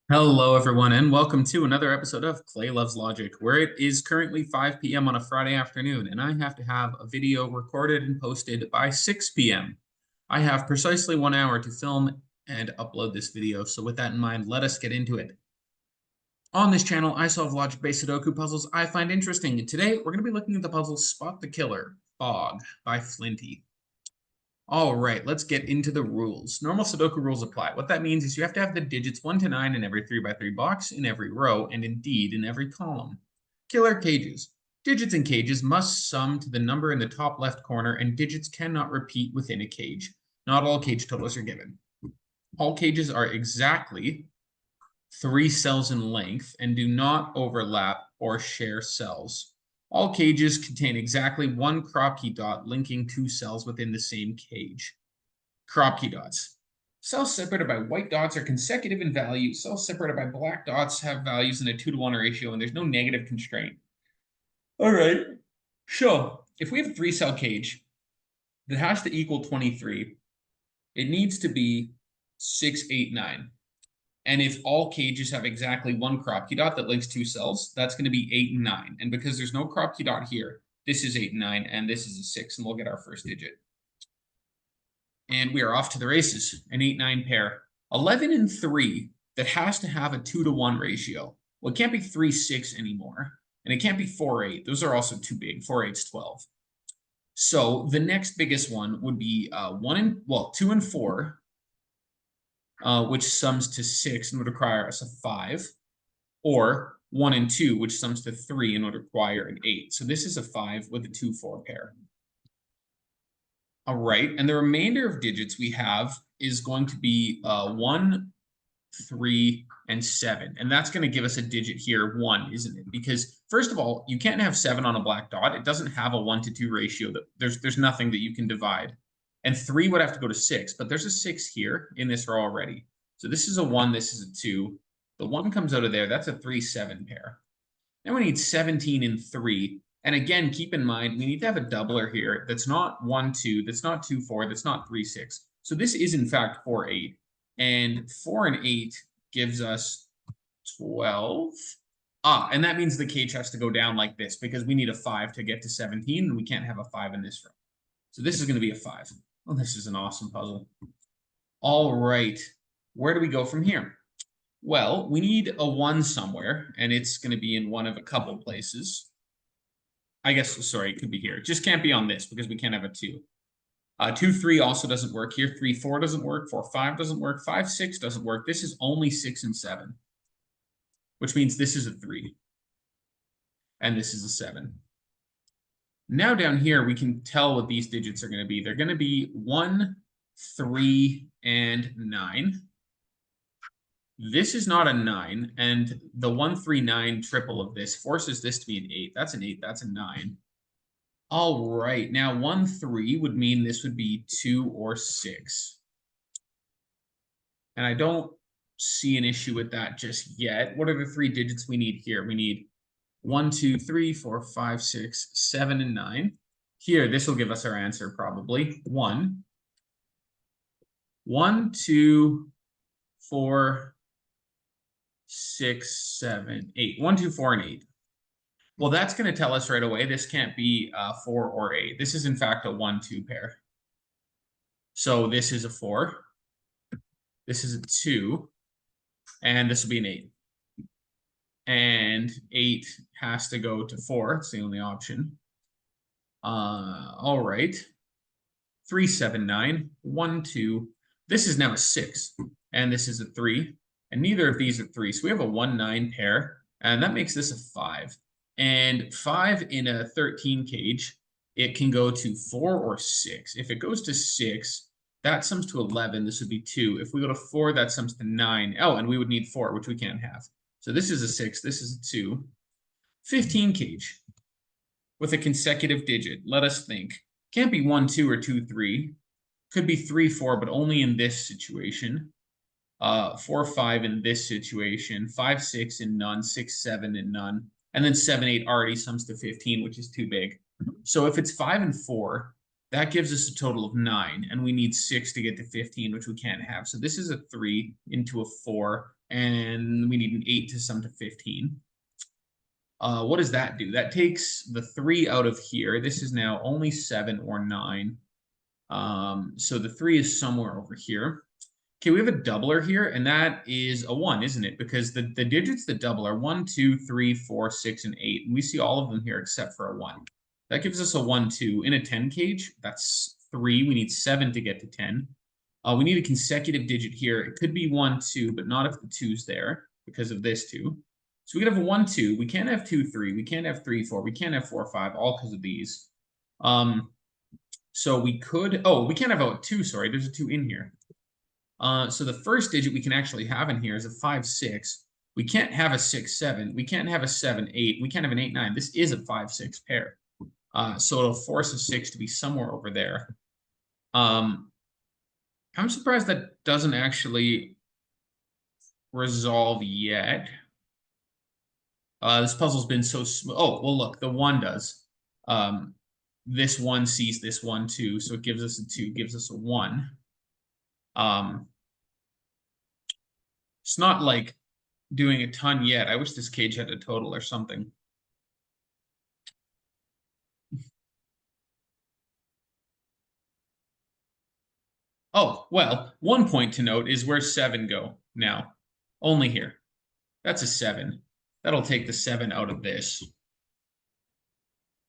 Hello, everyone, and welcome to another episode of Clay Loves Logic, where it is currently 5 p.m. on a Friday afternoon, and I have to have a video recorded and posted by 6 p.m. I have precisely 1 hour to film and upload this video, so with that in mind, let us get into it. On this channel, I solve logic-based Sudoku puzzles I find interesting, and today we're going to be looking at the puzzle Spot the Killer, Fog, by Flinty. All right, let's get into the rules. Normal Sudoku rules apply. What that means is you have to have the digits 1 to 9 in every 3x3 box, in every row, and indeed in every column. Killer cages. Digits in cages must sum to the number in the top left corner, and digits cannot repeat within a cage. Not all cage totals are given. All cages are exactly 3 cells in length and do not overlap or share cells. All cages contain exactly 1 crop key dot linking 2 cells within the same cage. Crop key dots. Cells separated by white dots are consecutive in value. Cells separated by black dots have values in a 2-to-1 ratio, and there's no negative constraint. All right. So if we have a 3-cell cage that has to equal 23, it needs to be 6, 8, 9. And if all cages have exactly 1 crop key dot that links 2 cells, that's going to be 8 and 9. And because there's no crop key dot here, this is 8 and 9, and this is a 6, and we'll get our first digit. And we are off to the races, an 8-9 pair. 11 and 3 that has to have a 2-to-1 ratio. Well, it can't be 3-6 anymore, and it can't be 4-8. Those are also too big. 4-8's 12. So the next biggest one would be 2 and 4. Which sums to 6 and would require us a 5, or 1 and 2, which sums to 3 and would require an 8. So this is a 5 with a 2-4 pair. All right, and the remainder of digits we have is going to be 1, 3, and 7. And that's going to give us a digit here, 1, isn't it? Because, first of all, you can't have 7 on a black dot. It doesn't have a 1-to-2 ratio. There's nothing that you can divide. And 3 would have to go to 6, but there's a 6 here in this row already. So this is a 1, this is a 2. The 1 comes out of there. That's a 3-7 pair. Then we need 17 and 3. And again, keep in mind, we need to have a doubler here that's not 1, 2, that's not 2, 4, that's not 3, 6. So this is, in fact, 4, 8. And 4 and 8 gives us 12. And that means the cage has to go down like this because we need a 5 to get to 17, and we can't have a 5 in this row. So this is going to be a 5. Oh, this is an awesome puzzle. All right. Where do we go from here? Well, we need a 1 somewhere, and it's going to be in one of a couple places. I guess, sorry, it could be here. It just can't be on this because we can't have a 2. 2, 3 also doesn't work here. 3, 4 doesn't work. 4, 5 doesn't work. 5, 6 doesn't work. This is only 6 and 7, which means this is a 3, and this is a 7. Now down here, we can tell what these digits are going to be. They're going to be 1, 3, and 9. This is not a 9, and the 1, 3, 9 triple of this forces this to be an 8. That's an 8. That's a 9. All right. Now, 1, 3 would mean this would be 2 or 6. And I don't see an issue with that just yet. What are the 3 digits we need here? We need 1, 2, 3, 4, 5, 6, 7, and 9. Here, this will give us our answer probably. 1, 2, 4, 6, 7, 8. 1, 2, 4, and 8. Well, that's going to tell us right away this can't be 4 or 8. This is, in fact, a 1, 2 pair. So this is a 4. This is a 2. And this will be an 8. And 8 has to go to 4. It's the only option. All right. 3, 7, 9. 1, 2. This is now a 6. And this is a 3. And neither of these are 3. So we have a 1, 9 pair. And that makes this a 5. And 5 in a 13 cage, it can go to 4 or 6. If it goes to 6, that sums to 11. This would be 2. If we go to 4, that sums to 9. Oh, and we would need 4, which we can't have. So this is a 6. This is a 2. 15 cage with a consecutive digit. Let us think. Can't be 1, 2, or 2, 3. Could be 3, 4, but only in this situation. 4, 5 in this situation. 5, 6 in none. 6, 7 in none. And then 7, 8 already sums to 15, which is too big. So if it's 5 and 4, That gives us a total of 9, and we need 6 to get to 15, which we can't have. So this is a 3 into a 4, and we need an 8 to sum to 15. What does that do? That takes the 3 out of here. This is now only 7 or 9. So the 3 is somewhere over here. Okay, we have a doubler here, and that is a 1, isn't it? Because the digits that double are 1, 2, 3, 4, 6, and 8. And we see all of them here except for a 1. That gives us a 1, 2. In a 10 cage, that's 3. We need 7 to get to 10. We need a consecutive digit here. It could be 1, 2, but not if the 2's there because of this 2. So we could have a 1, 2. We can't have 2, 3. We can't have 3, 4. We can't have 4, 5, all because of these. So we could, we can't have a 2, sorry. There's a 2 in here. So the first digit we can actually have in here is a 5, 6. We can't have a 6, 7. We can't have a 7, 8. We can't have an 8, 9. This is a 5, 6 pair. So it'll force a 6 to be somewhere over there. I'm surprised that doesn't actually resolve yet. This puzzle's been so smooth. Oh, well, look, the 1 does. This 1 sees this 1 too, so it gives us a 2, gives us a 1. It's not like doing a ton yet. I wish this cage had a total or something. Oh, well, one point to note is where's 7 go now? Only here. That's a 7. That'll take the 7 out of this.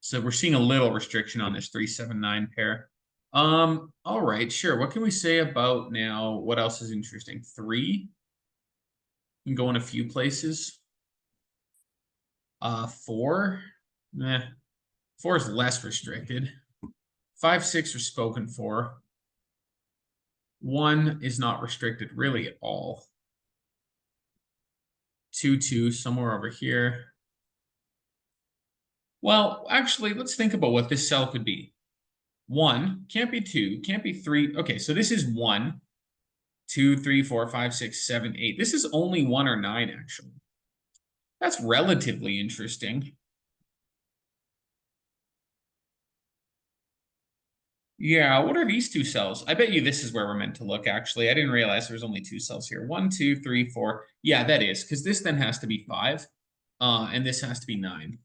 So we're seeing a little restriction on this 3, 7, 9 pair. All right, sure. What can we say about now? What else is interesting? 3 can go in a few places. 4. 4 is less restricted. 5, 6 are spoken for. 1 is not restricted really at all. 2, 2, somewhere over here. Well, actually, let's think about what this cell could be. 1 can't be 2, can't be 3. Okay, so this is 1, 2, 3, 4, 5, 6, 7, 8. This is only 1 or 9, actually. That's relatively interesting. Yeah, what are these 2 cells? I bet you this is where we're meant to look, actually. I didn't realize there was only 2 cells here. 1, 2, 3, 4. Yeah, that is, because this then has to be 5, and this has to be 9.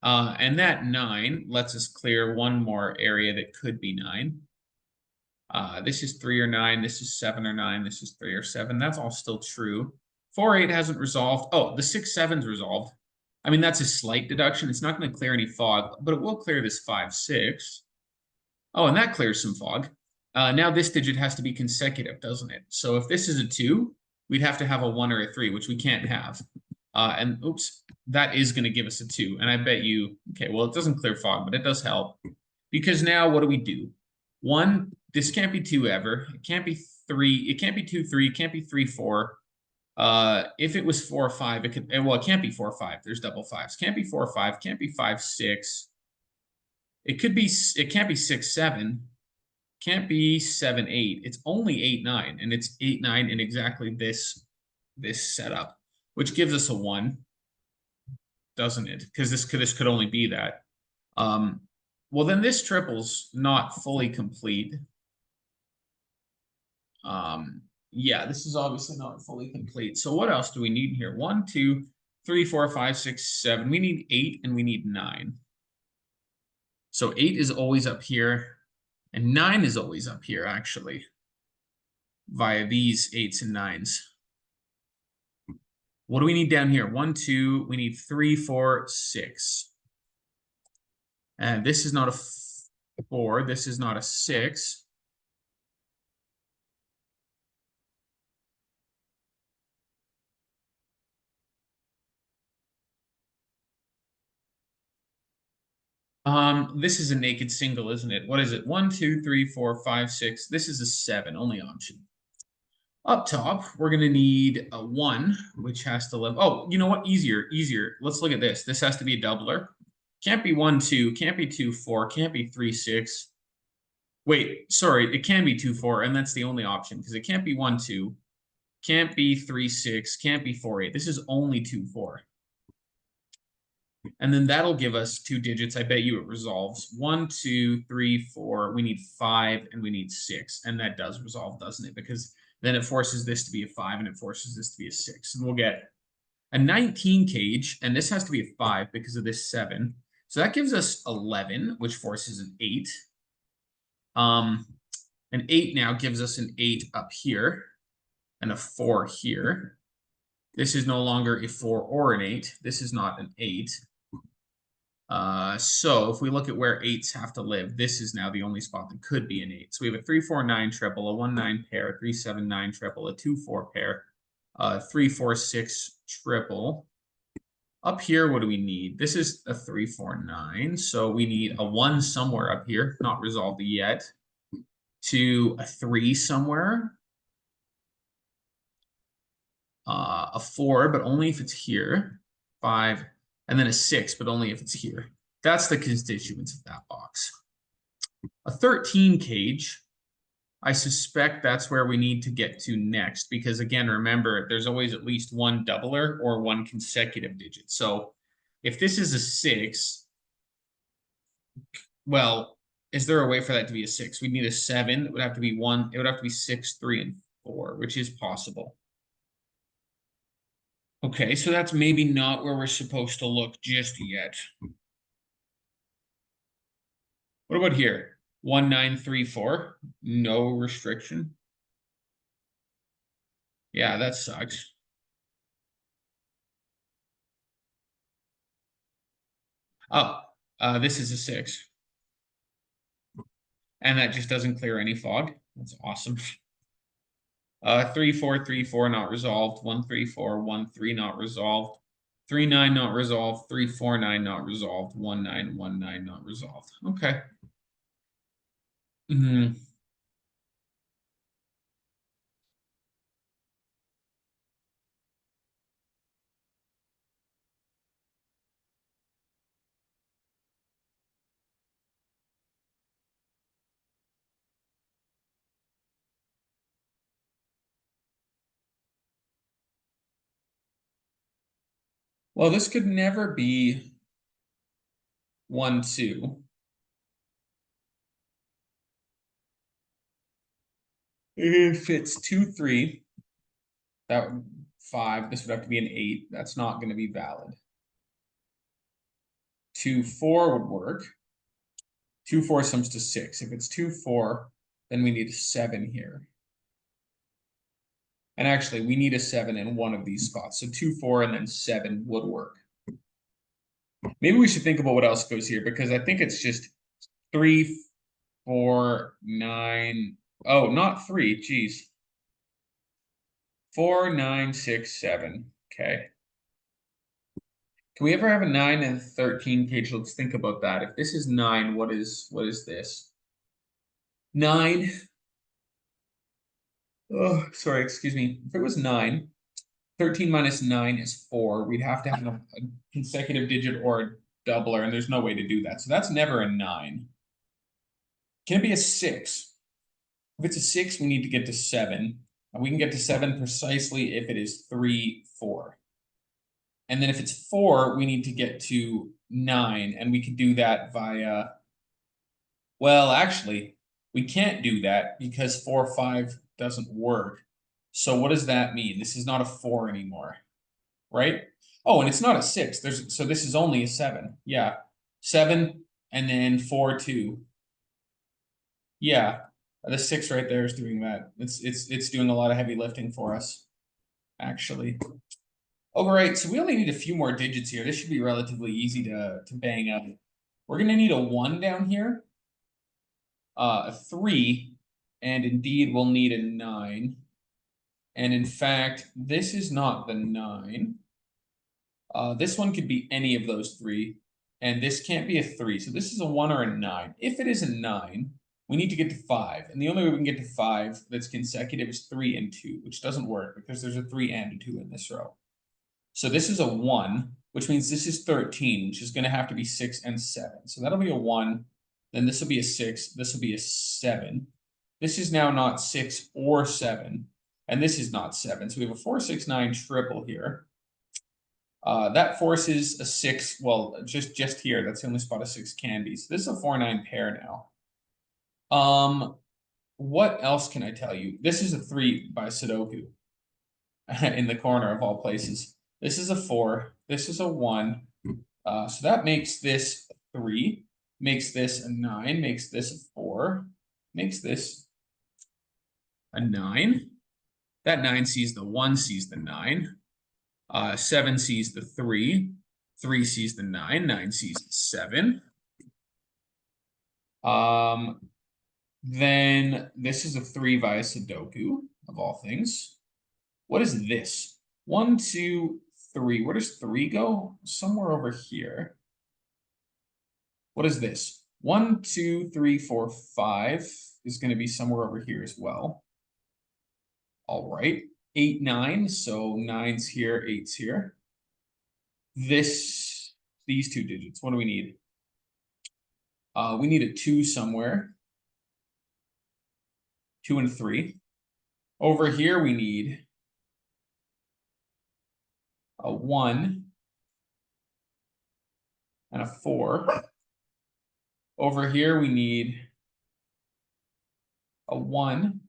And that 9 lets us clear one more area that could be 9. This is 3 or 9. This is 7 or 9. This is 3 or 7. That's all still true. 4, 8 hasn't resolved. Oh, the 6, 7's resolved. I mean, that's a slight deduction. It's not going to clear any fog, but it will clear this 5, 6. Oh, and that clears some fog. Now this digit has to be consecutive, doesn't it? So if this is a 2, we'd have to have a 1 or a 3, which we can't have. And oops, that is going to give us a 2. And I bet you, okay, well, it doesn't clear fog, but it does help. Because now what do? 1, this can't be 2 ever. It can't be 3. It can't be 2, 3. It can't be 3, 4. If it was 4 or 5, it could, well, it can't be 4 or 5. There's double 5s. Can't be 4 or 5. Can't be 5, 6. It can't be 6, 7. Can't be 7, 8. It's only 8, 9. And it's 8, 9 in exactly this setup, which gives us a 1, doesn't it? Because this could only be that. Well, then this triple's not fully complete. Yeah, this is obviously not fully complete. So what else do we need here? 1, 2, 3, 4, 5, 6, 7. We need 8 and we need 9. So 8 is always up here, and 9 is always up here, actually, via these 8s and 9s. What do we need down here? 1, 2, we need 3, 4, 6. And this is not a 4, this is not a 6. This is a naked single, isn't it? What is it? 1, 2, 3, 4, 5, 6. This is a 7, only option. Up top, we're going to need a 1, which has to live. Oh, you know what? Easier. Let's look at this. This has to be a doubler. Can't be 1, 2. Can't be 2, 4. Can't be 3, 6. Wait, sorry. It can be 2, 4, and that's the only option, because it can't be 1, 2. Can't be 3, 6. Can't be 4, 8. This is only 2, 4. And then that'll give us 2 digits. I bet you it resolves. 1, 2, 3, 4. We need 5 and we need 6. And that does resolve, doesn't it? Because then it forces this to be a 5 and it forces this to be a 6. And we'll get a 19 cage. And this has to be a 5 because of this 7. So that gives us 11, which forces an 8. An 8 now gives us an 8 up here and a 4 here. This is no longer a 4 or an 8. This is not an 8. So if we look at where 8s have to live, this is now the only spot that could be an 8. So we have a 3, 4, 9 triple, a 1, 9 pair, a 3, 7, 9 triple, a 2, 4 pair, 3, 4, 6 triple. Up here, what do we need? This is a 3, 4, 9. So we need a 1 somewhere up here, not resolved yet, to a 3 somewhere. A 4, but only if it's here. 5, and then a 6, but only if it's here. That's the constituents of that box. A 13 cage, I suspect that's where we need to get to next, because again, remember, there's always at least one doubler or one consecutive digit. So if this is a 6, well, is there a way for that to be a 6? We'd need a 7. It would have to be 1. It would have to be 6, 3, and 4, which is possible. Okay, so that's maybe not where we're supposed to look just yet. What about here? 1, 9, 3, 4. No restriction. Yeah, that sucks. Oh, this is a 6. And that just doesn't clear any fog. That's awesome. 3, 4, 3, 4 not resolved. 1, 3, 4, 1, 3 not resolved. 3, 9 not resolved. 3, 4, 9 not resolved. 1, 9, 1, 9 not resolved. Okay. Well, this could never be 1, 2. If it's 2, 3, that would 5. This would have to be an 8. That's not going to be valid. 2, 4 would work. 2, 4 sums to 6. If it's 2, 4, then we need a 7 here. And actually, we need a 7 in one of these spots. So 2, 4, and then 7 would work. Maybe we should think about what else goes here, because I think it's just 3, 4, 9. Oh, not 3. Geez. 4, 9, 6, 7. Okay. Can we ever have a 9 and 13 cage? Let's think about that. If this is 9, what is this? 9. Oh, sorry, excuse me. If it was 9, 13 minus 9 is 4. We'd have to have a consecutive digit or a doubler, and there's no way to do that. So that's never a 9. Can it be a 6? If it's a 6, we need to get to 7. And we can get to 7 precisely if it is 3, 4. And then if it's 4, we need to get to 9. And we can do that via... Well, actually, we can't do that because 4, 5 doesn't work. So what does that mean? This is not a 4 anymore, right? Oh, and it's not a 6. So this is only a 7. Yeah. 7 and then 4, 2. Yeah. The 6 right there is doing that. It's doing a lot of heavy lifting for us, actually. All right, so we only need a few more digits here. This should be relatively easy to bang up. We're going to need a 1 down here, a 3, and indeed we'll need a 9. And in fact, this is not the 9. This one could be any of those 3, and this can't be a 3. So this is a 1 or a 9. If it is a 9, we need to get to 5. And the only way we can get to 5 that's consecutive is 3 and 2, which doesn't work because there's a 3 and a 2 in this row. So this is a 1, which means this is 13, which is going to have to be 6 and 7. So that'll be a 1. Then this will be a 6. This will be a 7. This is now not 6 or 7. And this is not 7. So we have a 4, 6, 9 triple here. That forces a 6. Well, just here. That's the only spot a 6 can be. So this is a 4-9 pair now. What else can I tell you? This is a 3 by Sudoku in the corner of all places. This is a 4. This is a 1. So that makes this a 3, makes this a 9, makes this a 4, makes this a 9. That 9 sees the 1, sees the 9. 7 sees the 3. 3 sees the 9. 9 sees the 7. Then this is a 3 via Sudoku, of all things. What is this? 1, 2, 3. Where does 3 go? Somewhere over here. What is this? 1, 2, 3, 4, 5 is going to be somewhere over here as well. All right. 8, 9. So 9's here, 8's here. These 2 digits. What do we need? We need a 2 somewhere. 2 and 3. Over here, we need a 1 and a 4. Over here, we need a 1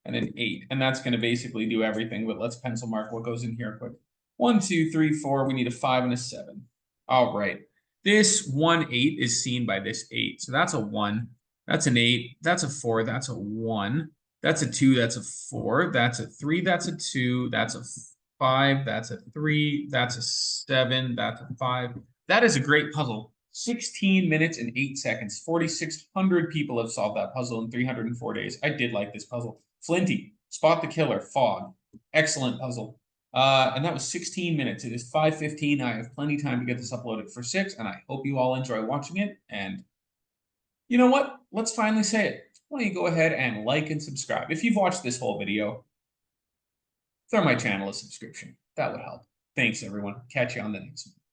and an 8. And that's going to basically do everything, but let's pencil mark what goes in here quick. 1, 2, 3, 4. We need a 5 and a 7. All right. This 1, 8 is seen by this 8. So that's a 1. That's an 8. That's a 4. That's a 1. That's a 2. That's a 4. That's a 3. That's a 2. That's a 5. That's a 3. That's a 7. That's a 5. That is a great puzzle. 16 minutes and 8 seconds. 4,600 people have solved that puzzle in 304 days. I did like this puzzle. Flinty, Spot the Killer, Fog. Excellent puzzle. And that was 16 minutes. It is 5:15. I have plenty of time to get this uploaded for 6, and I hope you all enjoy watching it. And you know what? Let's finally say it. Why don't you go ahead and like and subscribe? If you've watched this whole video, throw my channel a subscription. That would help. Thanks, everyone. Catch you on the next one.